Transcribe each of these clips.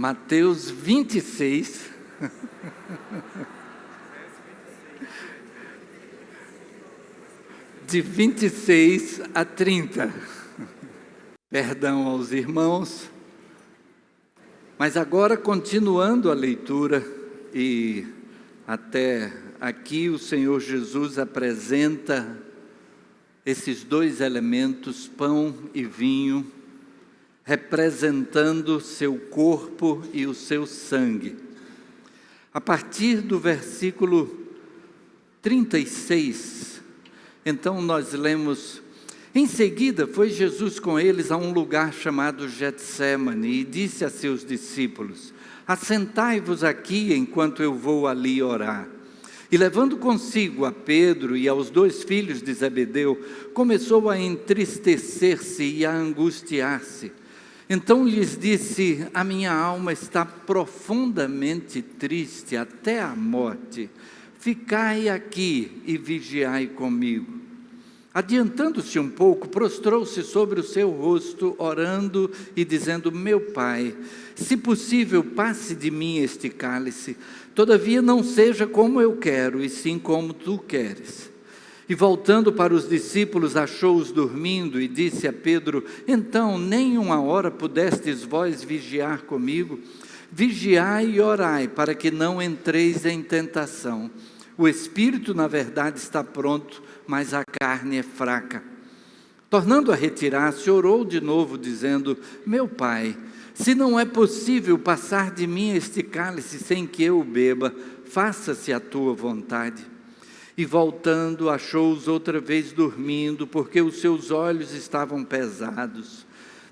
Mateus 26, de 26 a 30. Perdão aos irmãos, mas agora continuando a leitura, e até aqui o Senhor Jesus apresenta esses dois elementos, pão e vinho, representando seu corpo e o seu sangue. A partir do versículo 36, então nós lemos: em seguida foi Jesus com eles a um lugar chamado Getsêmani e disse a seus discípulos: assentai-vos aqui enquanto eu vou ali orar. E levando consigo a Pedro e aos dois filhos de Zebedeu, começou a entristecer-se e a angustiar-se. Então lhes disse: a minha alma está profundamente triste até a morte. Ficai aqui e vigiai comigo. Adiantando-se um pouco, prostrou-se sobre o seu rosto, orando e dizendo: meu Pai, se possível, passe de mim este cálice, todavia não seja como eu quero, e sim como tu queres. E voltando para os discípulos, achou-os dormindo, e disse a Pedro: então, nem uma hora pudestes vós vigiar comigo? Vigiai e orai, para que não entreis em tentação. O espírito, na verdade, está pronto, mas a carne é fraca. Tornando a retirar-se, orou de novo, dizendo: meu Pai, se não é possível passar de mim este cálice sem que eu o beba, faça-se a tua vontade. E voltando, achou-os outra vez dormindo, porque os seus olhos estavam pesados.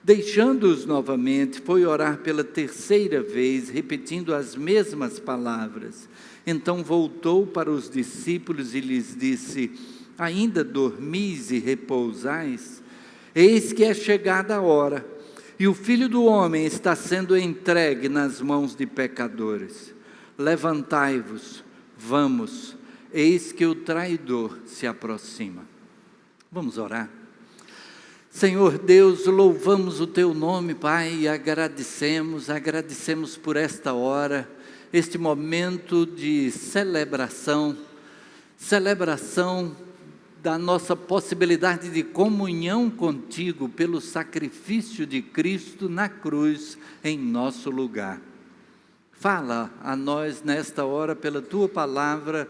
Deixando-os novamente, foi orar pela terceira vez, repetindo as mesmas palavras. Então voltou para os discípulos e lhes disse: ainda dormis e repousais? Eis que é chegada a hora, e o Filho do Homem está sendo entregue nas mãos de pecadores. Levantai-vos, vamos, eis que o traidor se aproxima. Vamos orar. Senhor Deus, louvamos o Teu nome, Pai, e agradecemos por esta hora, este momento de celebração da nossa possibilidade de comunhão contigo pelo sacrifício de Cristo na cruz em nosso lugar. Fala a nós nesta hora pela Tua palavra,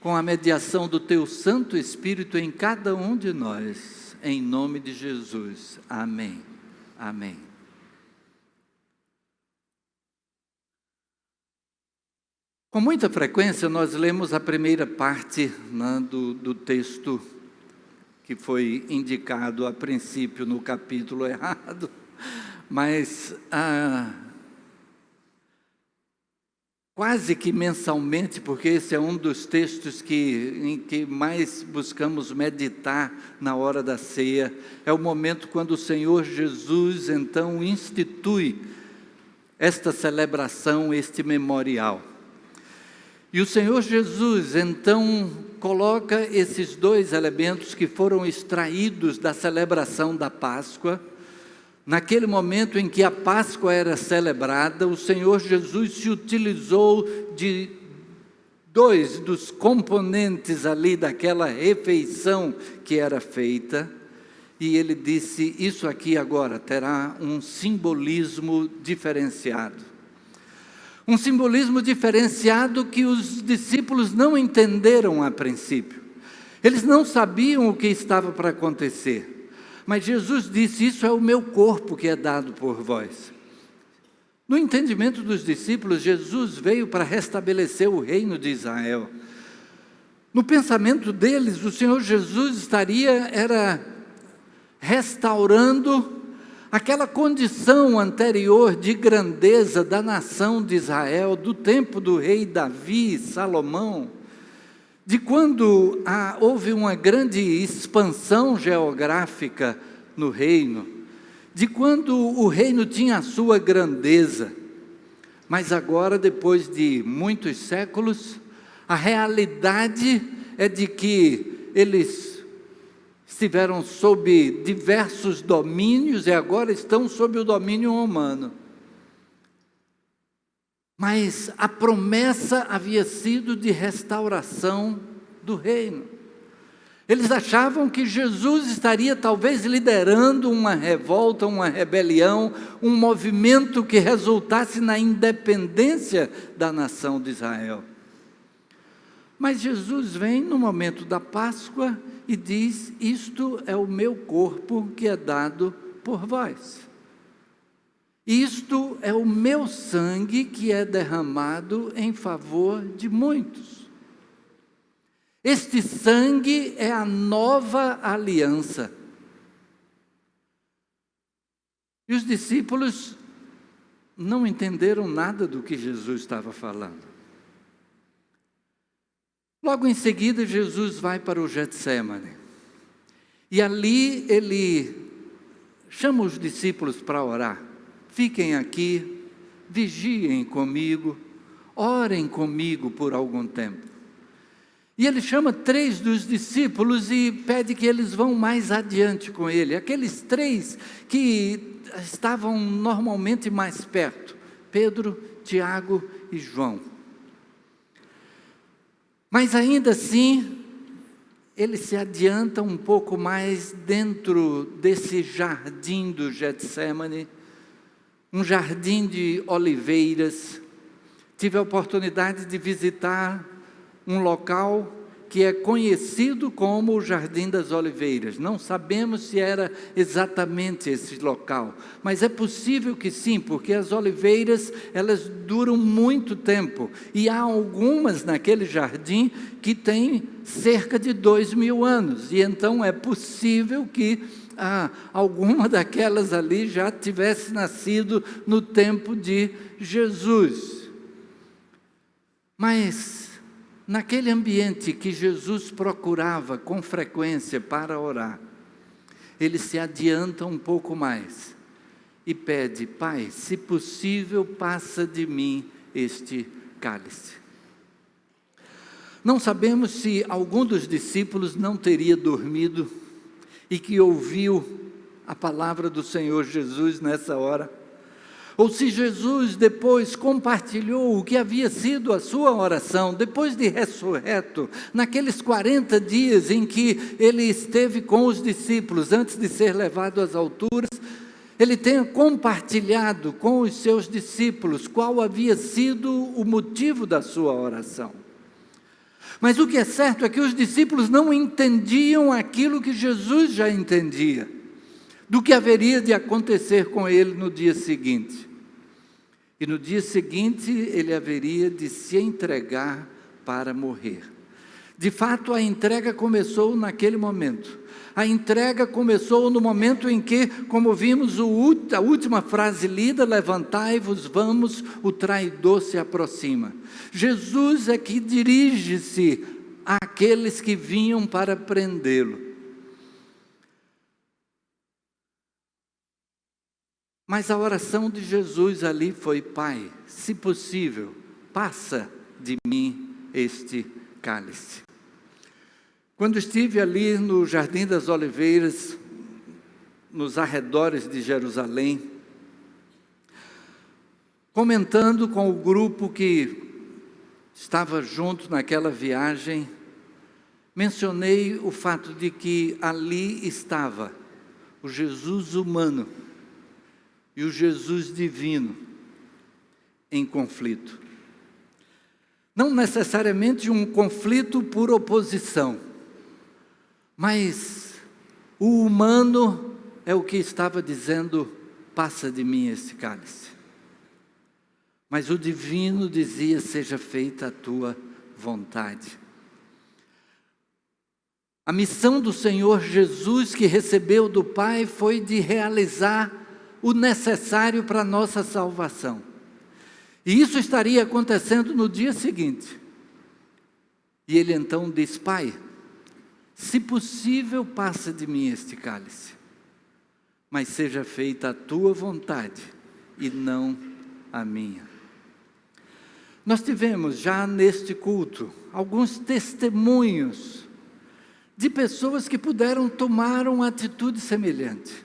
com a mediação do Teu Santo Espírito em cada um de nós, em nome de Jesus. Amém. Amém. Com muita frequência nós lemos a primeira parte do texto que foi indicado a princípio no capítulo errado, mas quase que mensalmente, porque esse é um dos textos em que mais buscamos meditar na hora da ceia, é o momento quando o Senhor Jesus então institui esta celebração, este memorial. E o Senhor Jesus, então, coloca esses dois elementos que foram extraídos da celebração da Páscoa. Naquele momento em que a Páscoa era celebrada, o Senhor Jesus se utilizou de dois dos componentes ali daquela refeição que era feita, e ele disse: isso aqui agora terá um simbolismo diferenciado. Um simbolismo diferenciado que os discípulos não entenderam a princípio. Eles não sabiam o que estava para acontecer. Mas Jesus disse: isso é o meu corpo que é dado por vós. No entendimento dos discípulos, Jesus veio para restabelecer o reino de Israel. No pensamento deles, o Senhor Jesus era restaurando aquela condição anterior de grandeza da nação de Israel, do tempo do rei Davi e Salomão, de quando houve uma grande expansão geográfica no reino, de quando o reino tinha a sua grandeza. Mas agora, depois de muitos séculos, a realidade é de que eles estiveram sob diversos domínios e agora estão sob o domínio romano. Mas a promessa havia sido de restauração do reino. Eles achavam que Jesus estaria talvez liderando uma revolta, uma rebelião, um movimento que resultasse na independência da nação de Israel. Mas Jesus vem no momento da Páscoa e diz: isto é o meu corpo que é dado por vós. Isto é o meu sangue que é derramado em favor de muitos. Este sangue é a nova aliança. E os discípulos não entenderam nada do que Jesus estava falando. Logo em seguida, Jesus vai para o Getsêmani. E ali ele chama os discípulos para orar. Fiquem aqui, vigiem comigo, orem comigo por algum tempo. E ele chama 3 dos discípulos e pede que eles vão mais adiante com ele. Aqueles 3 que estavam normalmente mais perto: Pedro, Tiago e João. Mas ainda assim, ele se adianta um pouco mais dentro desse jardim do Getsêmani, um jardim de oliveiras. Tive a oportunidade de visitar um local que é conhecido como o Jardim das Oliveiras. Não sabemos se era exatamente esse local, mas é possível que sim, porque as oliveiras, elas duram muito tempo, e há algumas naquele jardim que têm cerca de 2000 anos, e então é possível que alguma daquelas ali já tivesse nascido no tempo de Jesus. Mas naquele ambiente que Jesus procurava com frequência para orar, ele se adianta um pouco mais e pede: Pai, se possível, passa de mim este cálice. Não sabemos se algum dos discípulos não teria dormido e que ouviu a palavra do Senhor Jesus nessa hora, ou se Jesus depois compartilhou o que havia sido a sua oração, depois de ressurreto, naqueles 40 dias em que ele esteve com os discípulos, antes de ser levado às alturas, ele tenha compartilhado com os seus discípulos qual havia sido o motivo da sua oração. Mas o que é certo é que os discípulos não entendiam aquilo que Jesus já entendia, do que haveria de acontecer com ele no dia seguinte. E no dia seguinte ele haveria de se entregar para morrer. De fato, a entrega começou naquele momento. A entrega começou no momento em que, como vimos a última frase lida: levantai-vos, vamos, o traidor se aproxima. Jesus é que dirige-se àqueles que vinham para prendê-lo. Mas a oração de Jesus ali foi: Pai, se possível, passa de mim este cálice. Quando estive ali no Jardim das Oliveiras, nos arredores de Jerusalém, comentando com o grupo que estava junto naquela viagem, mencionei o fato de que ali estava o Jesus humano e o Jesus divino em conflito. Não necessariamente um conflito por oposição, mas o humano é o que estava dizendo: passa de mim esse cálice. Mas o divino dizia: seja feita a tua vontade. A missão do Senhor Jesus, que recebeu do Pai, foi de realizar o necessário para a nossa salvação. E isso estaria acontecendo no dia seguinte. E ele então diz: Pai, se possível, passa de mim este cálice, mas seja feita a tua vontade e não a minha. Nós tivemos já neste culto alguns testemunhos de pessoas que puderam tomar uma atitude semelhante.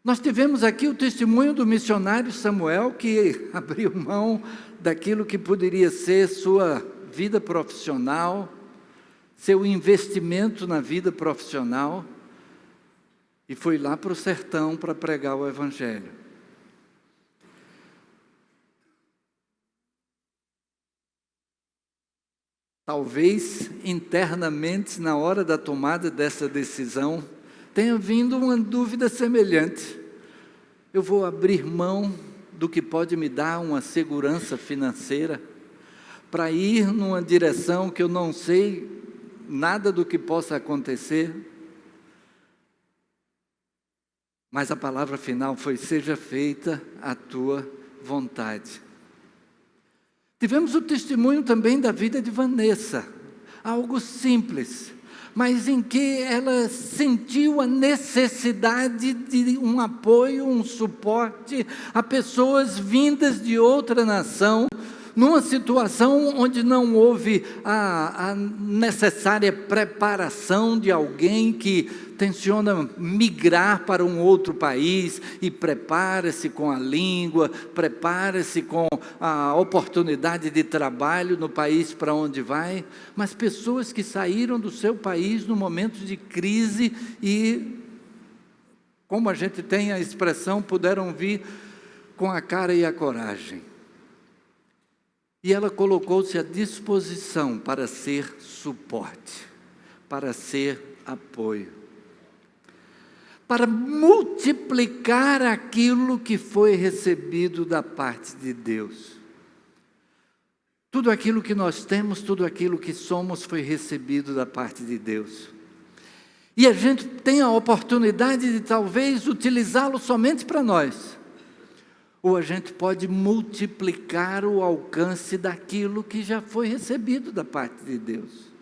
Nós tivemos aqui o testemunho do missionário Samuel, que abriu mão daquilo que poderia ser sua vida profissional, seu investimento na vida profissional, e foi lá para o sertão para pregar o Evangelho. Talvez internamente, na hora da tomada dessa decisão, tenha vindo uma dúvida semelhante. Eu vou abrir mão do que pode me dar uma segurança financeira para ir numa direção que eu não sei nada do que possa acontecer? Mas a palavra final foi: seja feita a tua vontade. Tivemos o testemunho também da vida de Vanessa, algo simples, mas em que ela sentiu a necessidade de um apoio, um suporte a pessoas vindas de outra nação, numa situação onde não houve a necessária preparação de alguém que tenciona migrar para um outro país e prepara-se com a língua, prepara-se com a oportunidade de trabalho no país para onde vai, mas pessoas que saíram do seu país no momento de crise e, como a gente tem a expressão, puderam vir com a cara e a coragem. E ela colocou-se à disposição para ser suporte, para ser apoio, para multiplicar aquilo que foi recebido da parte de Deus. Tudo aquilo que nós temos, tudo aquilo que somos foi recebido da parte de Deus. E a gente tem a oportunidade de talvez utilizá-lo somente para nós. Ou a gente pode multiplicar o alcance daquilo que já foi recebido da parte de Deus.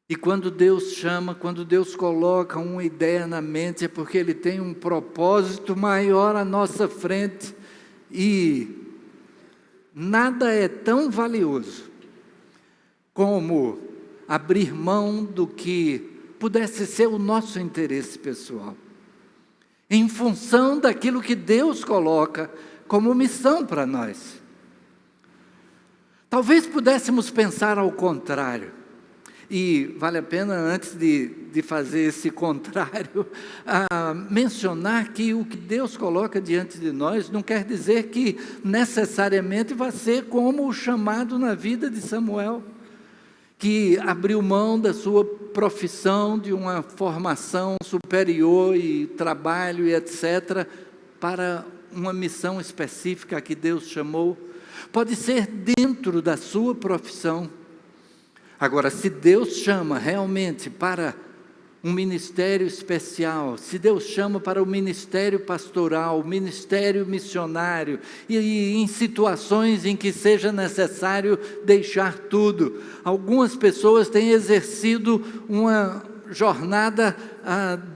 E quando Deus chama, quando Deus coloca uma ideia na mente, é porque Ele tem um propósito maior à nossa frente. E nada é tão valioso como abrir mão do que pudesse ser o nosso interesse pessoal, em função daquilo que Deus coloca como missão para nós. Talvez pudéssemos pensar ao contrário, e vale a pena, antes de fazer esse contrário, mencionar que o que Deus coloca diante de nós não quer dizer que necessariamente vai ser como o chamado na vida de Samuel, que abriu mão da sua profissão, de uma formação superior e trabalho e etc., para uma missão específica que Deus chamou. Pode ser dentro da sua profissão. Agora, se Deus chama realmente para um ministério especial, se Deus chama para o ministério pastoral, o ministério missionário, e em situações em que seja necessário deixar tudo. Algumas pessoas têm exercido uma jornada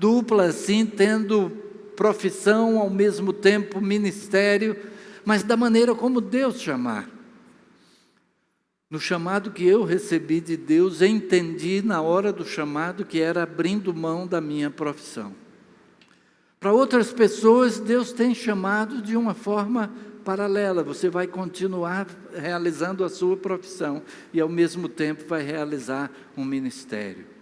dupla, assim, tendo profissão, ao mesmo tempo ministério, mas da maneira como Deus chamar. No chamado que eu recebi de Deus, entendi na hora do chamado que era abrindo mão da minha profissão. Para outras pessoas, Deus tem chamado de uma forma paralela. Você vai continuar realizando a sua profissão e ao mesmo tempo vai realizar um ministério.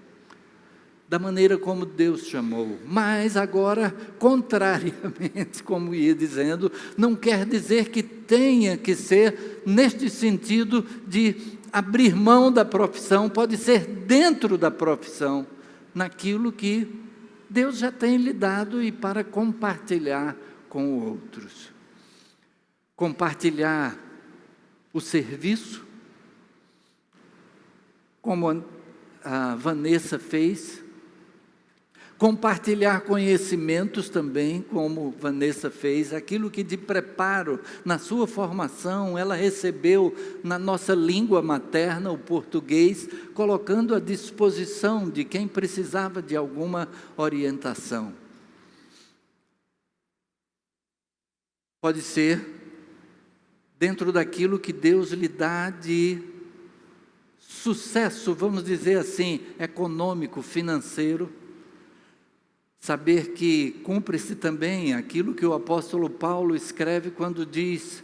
Da maneira como Deus chamou. Mas agora, contrariamente, como ia dizendo, não quer dizer que tenha que ser neste sentido de abrir mão da profissão, pode ser dentro da profissão, naquilo que Deus já tem lhe dado e para compartilhar com outros. Compartilhar o serviço, como a Vanessa fez. Compartilhar conhecimentos também, como Vanessa fez, aquilo que de preparo na sua formação ela recebeu na nossa língua materna, o português, colocando à disposição de quem precisava de alguma orientação. Pode ser dentro daquilo que Deus lhe dá de sucesso, vamos dizer assim, econômico, financeiro. Saber que cumpre-se também aquilo que o apóstolo Paulo escreve quando diz: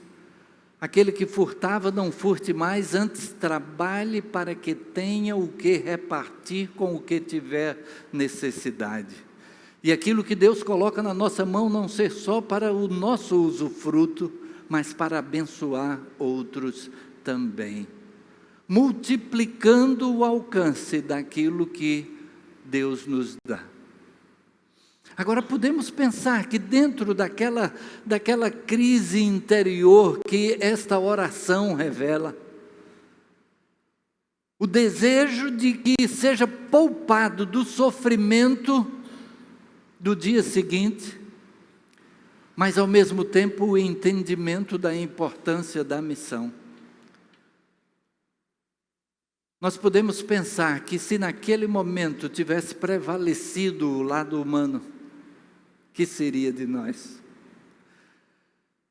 aquele que furtava não furte mais, antes trabalhe para que tenha o que repartir com o que tiver necessidade. E aquilo que Deus coloca na nossa mão não ser só para o nosso usufruto, mas para abençoar outros também, multiplicando o alcance daquilo que Deus nos dá. Agora podemos pensar que dentro daquela crise interior que esta oração revela, o desejo de que seja poupado do sofrimento do dia seguinte, mas ao mesmo tempo o entendimento da importância da missão. Nós podemos pensar que se naquele momento tivesse prevalecido o lado humano, que seria de nós?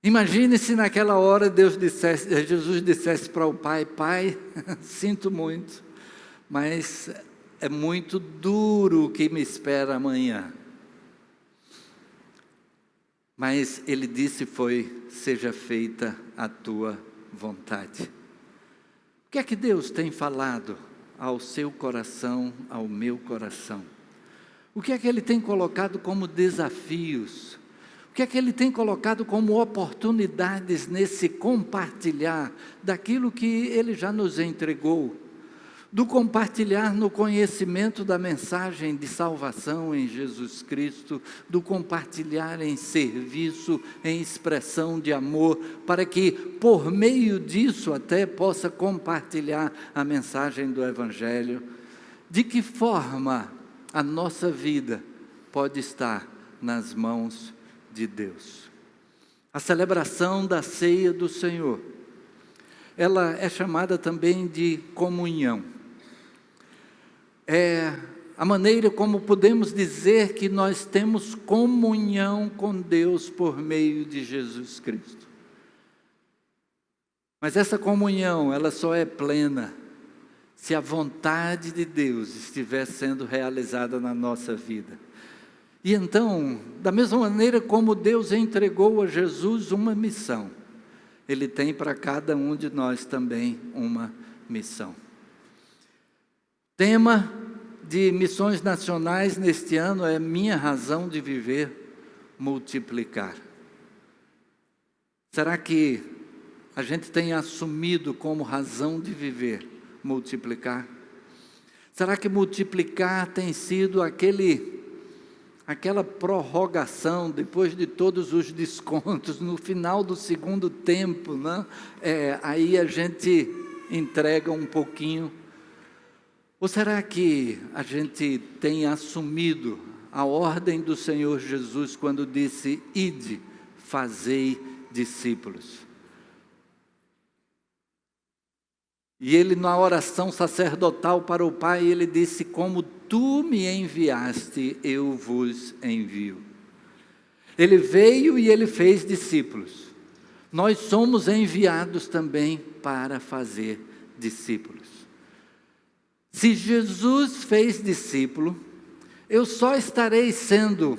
Imagine se naquela hora Jesus dissesse para o pai: Pai, sinto muito, mas é muito duro o que me espera amanhã. Mas ele disse seja feita a tua vontade. O que é que Deus tem falado ao seu coração, ao meu coração? O que é que Ele tem colocado como desafios? O que é que Ele tem colocado como oportunidades nesse compartilhar daquilo que Ele já nos entregou? Do compartilhar no conhecimento da mensagem de salvação em Jesus Cristo, do compartilhar em serviço, em expressão de amor, para que por meio disso até possa compartilhar a mensagem do Evangelho. De que forma a nossa vida pode estar nas mãos de Deus? A celebração da ceia do Senhor, ela é chamada também de comunhão. É a maneira como podemos dizer que nós temos comunhão com Deus por meio de Jesus Cristo. Mas essa comunhão, ela só é plena se a vontade de Deus estiver sendo realizada na nossa vida. E então, da mesma maneira como Deus entregou a Jesus uma missão, Ele tem para cada um de nós também uma missão. Tema de missões nacionais neste ano é minha razão de viver, multiplicar. Será que a gente tem assumido como razão de viver multiplicar? Será que multiplicar tem sido aquela prorrogação depois de todos os descontos, no final do segundo tempo, né? Aí a gente entrega um pouquinho? Ou será que a gente tem assumido a ordem do Senhor Jesus quando disse: ide, fazei discípulos? E ele, na oração sacerdotal para o Pai, ele disse: como tu me enviaste, eu vos envio. Ele veio e ele fez discípulos. Nós somos enviados também para fazer discípulos. Se Jesus fez discípulo, eu só estarei sendo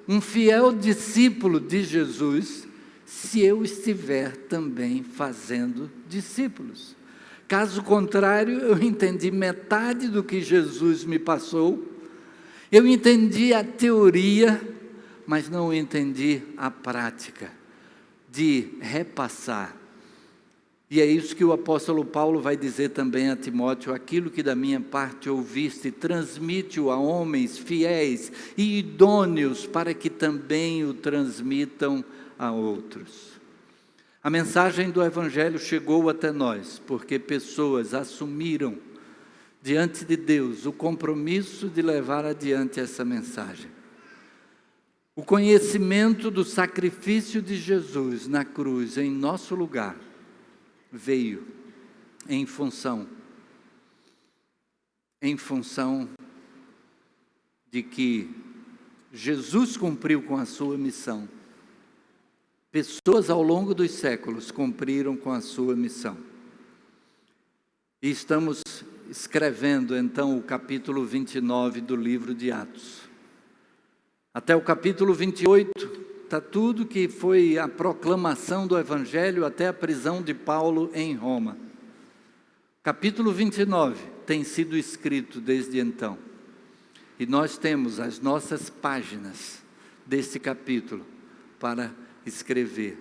um fiel discípulo de Jesus se eu estiver também fazendo discípulos. Caso contrário, eu entendi metade do que Jesus me passou, eu entendi a teoria, mas não entendi a prática de repassar. E é isso que o apóstolo Paulo vai dizer também a Timóteo: aquilo que da minha parte ouviste, transmite-o a homens fiéis e idôneos, para que também o transmitam a outros. A mensagem do Evangelho chegou até nós, porque pessoas assumiram diante de Deus o compromisso de levar adiante essa mensagem. O conhecimento do sacrifício de Jesus na cruz, em nosso lugar, veio em função de que Jesus cumpriu com a sua missão. Pessoas ao longo dos séculos cumpriram com a sua missão. E estamos escrevendo então o capítulo 29 do livro de Atos. Até o capítulo 28, está tudo que foi a proclamação do Evangelho até a prisão de Paulo em Roma. Capítulo 29 tem sido escrito desde então. E nós temos as nossas páginas desse capítulo para escrever,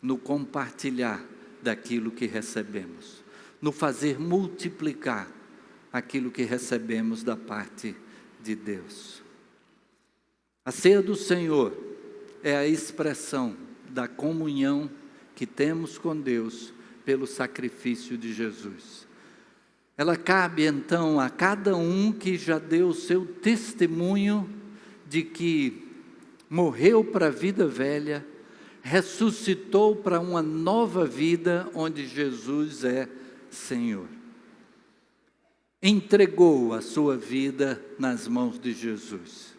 no compartilhar daquilo que recebemos, no fazer multiplicar aquilo que recebemos da parte de Deus. A ceia do Senhor é a expressão da comunhão que temos com Deus pelo sacrifício de Jesus. Ela cabe então a cada um que já deu o seu testemunho de que morreu para a vida velha, ressuscitou para uma nova vida onde Jesus é Senhor. Entregou a sua vida nas mãos de Jesus.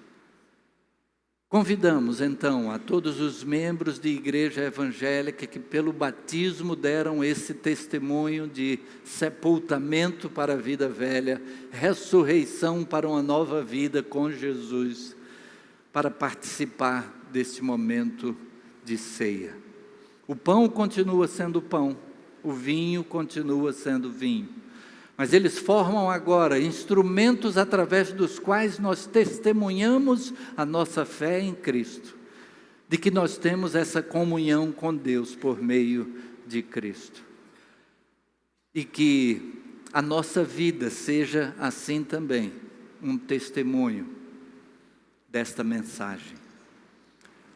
Convidamos então a todos os membros de igreja evangélica que pelo batismo deram esse testemunho de sepultamento para a vida velha, ressurreição para uma nova vida com Jesus, para participar desse momento de ceia. O pão continua sendo pão, o vinho continua sendo vinho. Mas eles formam agora instrumentos através dos quais nós testemunhamos a nossa fé em Cristo, de que nós temos essa comunhão com Deus por meio de Cristo. E que a nossa vida seja assim também, um testemunho desta mensagem.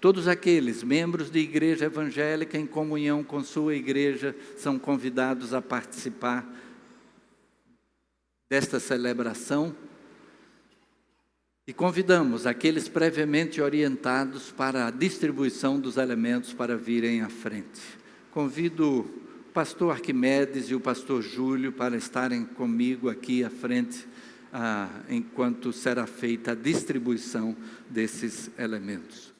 Todos aqueles membros de igreja evangélica em comunhão com sua igreja são convidados a participar desta celebração, e convidamos aqueles previamente orientados para a distribuição dos elementos para virem à frente. Convido o pastor Arquimedes e o pastor Júlio para estarem comigo aqui à frente, enquanto será feita a distribuição desses elementos.